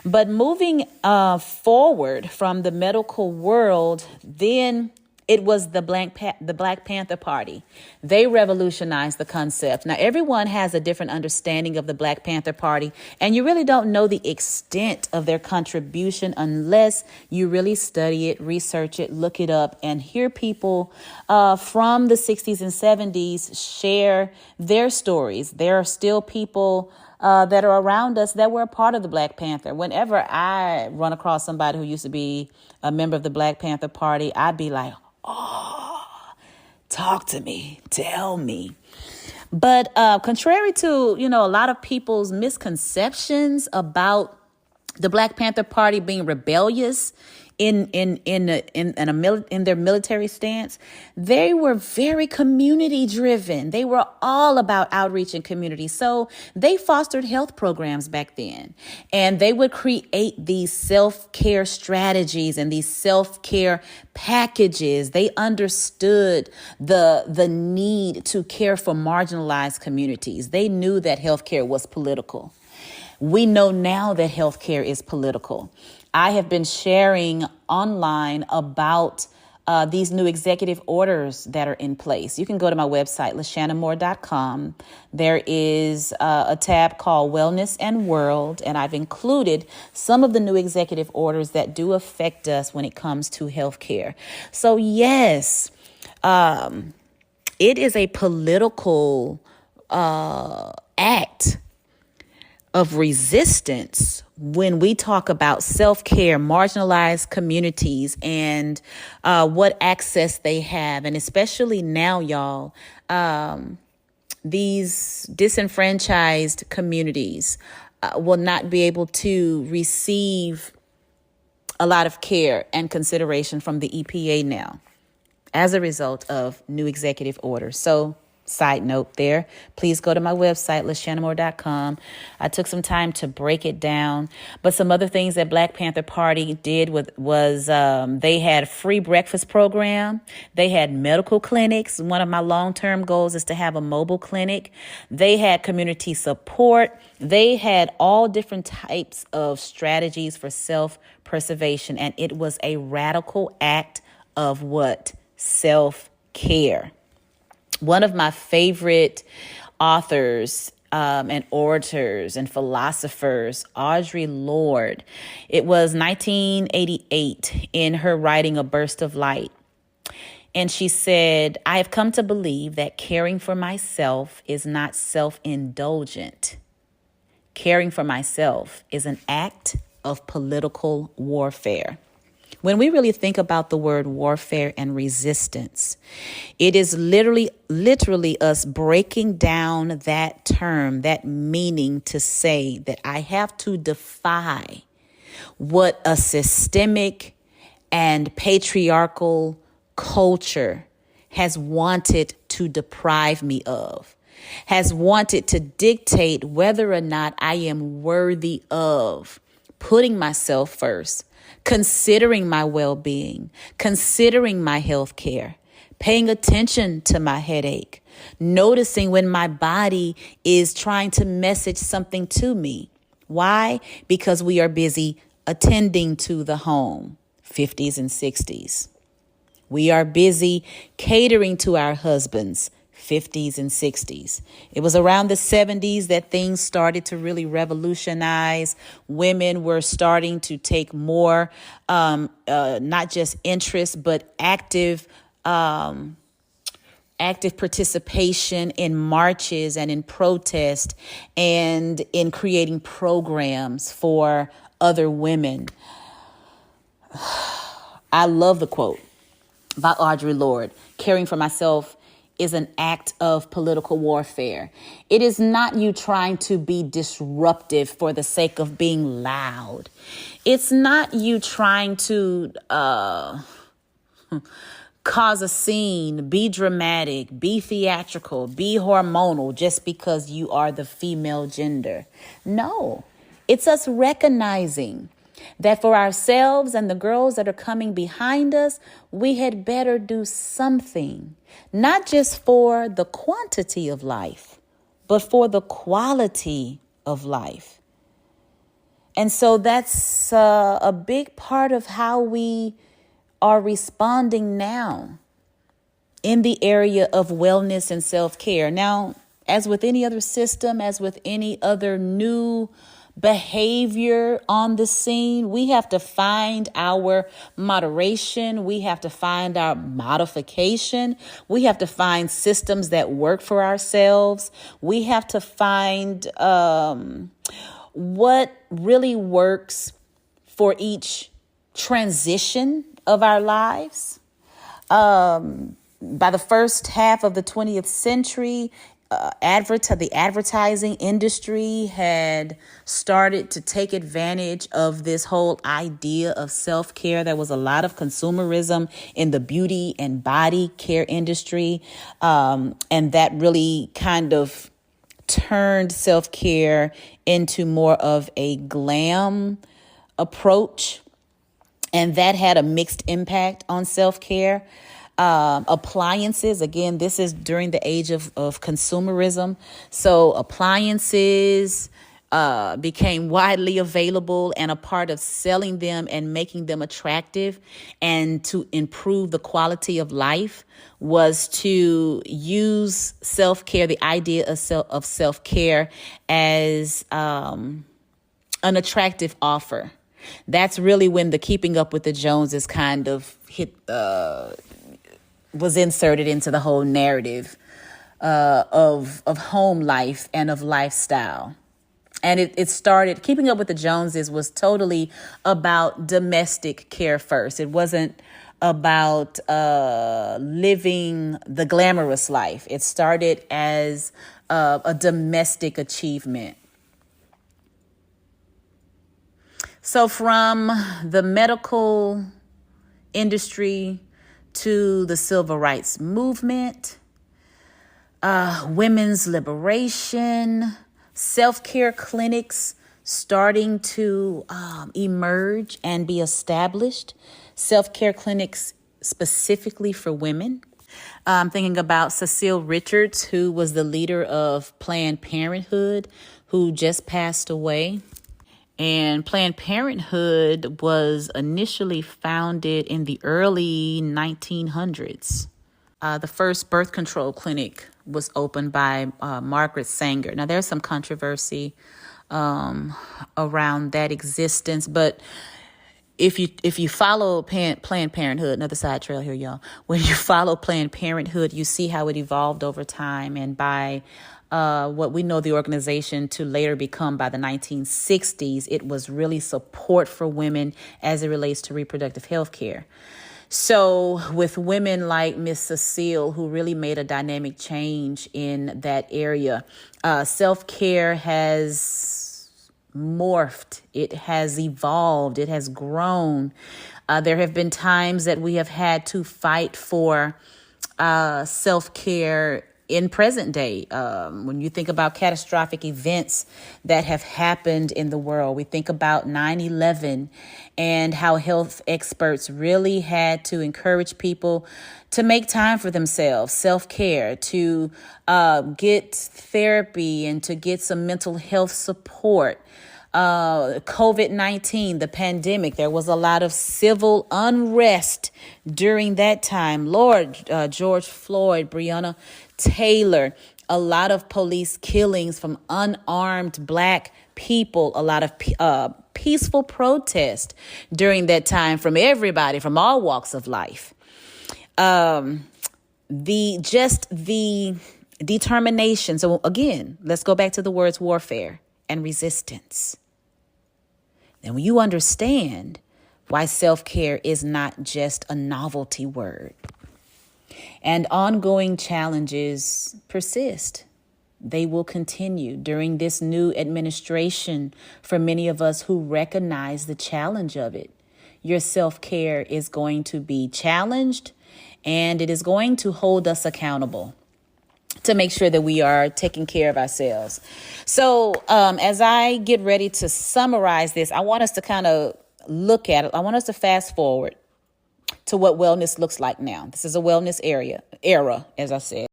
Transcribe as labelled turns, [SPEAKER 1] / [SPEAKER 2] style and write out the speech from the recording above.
[SPEAKER 1] But moving forward from the medical world, then it was the Black Panther Party. They revolutionized the concept. Now, everyone has a different understanding of the Black Panther Party, and you really don't know the extent of their contribution unless you really study it, research it, look it up, and hear people from the 60s and 70s share their stories. There are still people that are around us that were a part of the Black Panther. Whenever I run across somebody who used to be a member of the Black Panther Party, I'd be like, oh, talk to me, tell me. But contrary to, a lot of people's misconceptions about the Black Panther Party being rebellious in their military stance, they were very community driven. They were all about outreach and community. So they fostered health programs back then, and they would create these self-care strategies and these self-care packages. They understood the need to care for marginalized communities. They knew that healthcare was political. We know now that healthcare is political. I have been sharing online about these new executive orders that are in place. You can go to my website, lashannamore.com. There is a tab called Wellness and World, and I've included some of the new executive orders that do affect us when it comes to healthcare. So yes, it is a political act of resistance when we talk about self-care, marginalized communities, and what access they have. And especially now, y'all, these disenfranchised communities will not be able to receive a lot of care and consideration from the EPA now as a result of new executive orders. So, side note there, please go to my website, lashannamore.com. I took some time to break it down. But some other things that Black Panther Party did was they had a free breakfast program. They had medical clinics. One of my long-term goals is to have a mobile clinic. They had community support. They had all different types of strategies for self-preservation. And it was a radical act of what? Self-care. One of my favorite authors and orators and philosophers, Audre Lorde, it was 1988 in her writing A Burst of Light. And she said, I have come to believe that caring for myself is not self-indulgent. Caring for myself is an act of political warfare. When we really think about the word warfare and resistance, it is literally us breaking down that term, that meaning, to say that I have to defy what a systemic and patriarchal culture has wanted to deprive me of, has wanted to dictate whether or not I am worthy of putting myself first, considering my well-being, considering my health care, paying attention to my headache, noticing when my body is trying to message something to me. Why? Because we are busy attending to the home, 50s and 60s. We are busy catering to our husbands, 50s and 60s. It was around the 70s that things started to really revolutionize. Women were starting to take more, not just interest, but active participation in marches and in protest and in creating programs for other women. I love the quote by Audre Lorde, caring for myself is an act of political warfare. It is not you trying to be disruptive for the sake of being loud. It's not you trying to cause a scene, be dramatic, be theatrical, be hormonal just because you are the female gender. No, it's us recognizing that for ourselves and the girls that are coming behind us, we had better do something, not just for the quantity of life, but for the quality of life. And so that's a big part of how we are responding now in the area of wellness and self-care. Now, as with any other system, as with any other new behavior on the scene, we have to find our moderation. We have to find our modification. We have to find systems that work for ourselves. We have to find what really works for each transition of our lives. By the first half of the 20th century, the advertising industry had started to take advantage of this whole idea of self-care. There was a lot of consumerism in the beauty and body care industry, and that really kind of turned self-care into more of a glam approach, and that had a mixed impact on self-care. Appliances, again, this is during the age of consumerism. So appliances became widely available, and a part of selling them and making them attractive and to improve the quality of life was to use self-care, the idea of self-care as an attractive offer. That's really when the Keeping Up with the Joneses kind of was inserted into the whole narrative of home life and of lifestyle. And it started, Keeping Up with the Joneses was totally about domestic care first. It wasn't about living the glamorous life. It started as a domestic achievement. So from the medical industry to the civil rights movement, women's liberation, self-care clinics starting to emerge and be established, self-care clinics specifically for women. I'm thinking about Cecile Richards, who was the leader of Planned Parenthood, who just passed away. And Planned Parenthood was initially founded in the early 1900s. The first birth control clinic was opened by Margaret Sanger. Now, there's some controversy around that existence, but if you follow Planned Parenthood, another side trail here, y'all. When you follow Planned Parenthood, you see how it evolved over time, and by what we know the organization to later become by the 1960s, it was really support for women as it relates to reproductive health care. So with women like Miss Cecile, who really made a dynamic change in that area, self-care has morphed. It has evolved. It has grown. There have been times that we have had to fight for self-care in present day. When you think about catastrophic events that have happened in the world, we think about 9/11 and how health experts really had to encourage people to make time for themselves, self-care, to get therapy and to get some mental health support. COVID-19, the pandemic, there was a lot of civil unrest during that time. George Floyd, Breonna Taylor, a lot of police killings from unarmed Black people, a lot of peaceful protest during that time from everybody, from all walks of life. The determination. So again, let's go back to the words warfare and resistance. And when you understand why self-care is not just a novelty word, and ongoing challenges persist, they will continue during this new administration. For many of us who recognize the challenge of it, your self-care is going to be challenged, and it is going to hold us accountable to make sure that we are taking care of ourselves. So as I get ready to summarize this, I want us to kind of look at it. I want us to fast forward to what wellness looks like now. This is a wellness era, as I said.